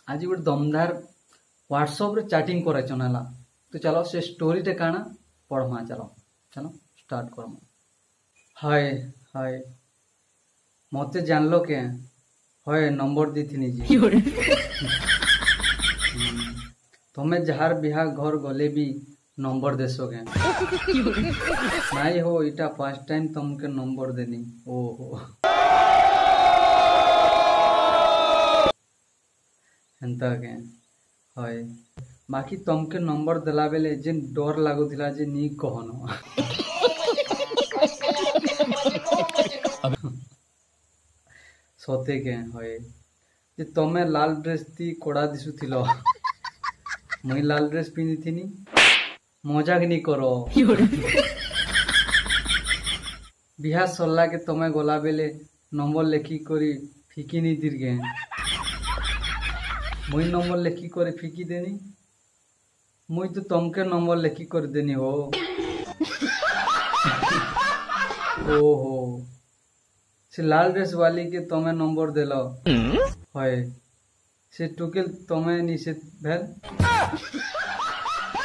आज गोटे दमदार व्हाट्सअप रे चैटिंग करे चनाला। तो चलो से स्टोरी टे काना पढ़मा। चलो चलो स्टार्ट करमा। हाय हाय मते जानलो के हाय नंबर दी थी जी। तुम्हें जहार बिहा घर गले भी नंबर देसोगे नहीं हो इटा फर्स्ट टाइम तुमके नंबर देनी। ओहो हेंता के हाय बाकी तुमके नंबर देला बेले जे डर लागुथिला जे नी कहनो। सते के हाय जे तमे लाल ड्रेस ती कोड़ा दिसुथिलो मुई लाल ड्रेस पिनी थीनी मजाक नी करो। बिहा सरला के तमे गला बेले नंबर लेखी करी फिकी नी दीर्घे मुई नंबर लेखी करे फिकी देनी। मुई तो तुमके नंबर लेखी कर देनी हो। ओहो से लाल ड्रेस वाली के तमे नंबर देलो हाय से टुकेल तमे निषेध भेल।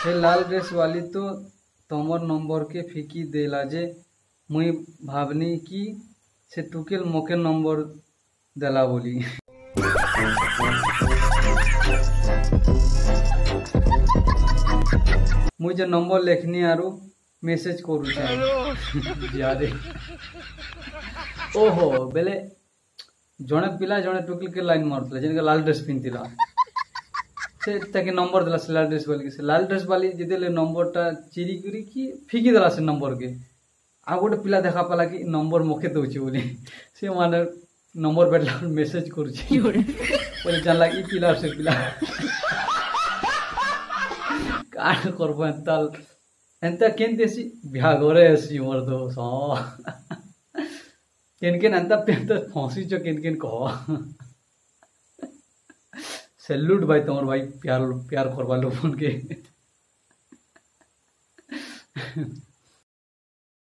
से लाल ड्रेस वाली तो तमर नंबर के फिकी देला जे मुई भावनी की से टुकेल मोके नंबर देला बोली। मुझे नंबर लेखनी आरु मेसेज करू यादे। ओहो बेले जने पिला जने टुकिल के लाइन मारतला जेनके लाल ड्रेस पिनतिला से ताके नंबर देला से लाल ड्रेस वाली के। से लाल ड्रेस वाली जेदेले नंबरटा चिरी करी की फिकी देला से नंबर के। आ गोटे पिला देखा पाला कि नंबर मोके दउची बोली से माने नंबर बेटला मेसेज करूची बोले जानला ई पिला से पिला कान करबो एंताल एंता केन देसी बिहा घरे आसी मोर दोस केन केन एंता पेंता फंसी जो केन केन कह। सैल्यूट भाई तमर भाई प्यार प्यार करवा लो फोन के।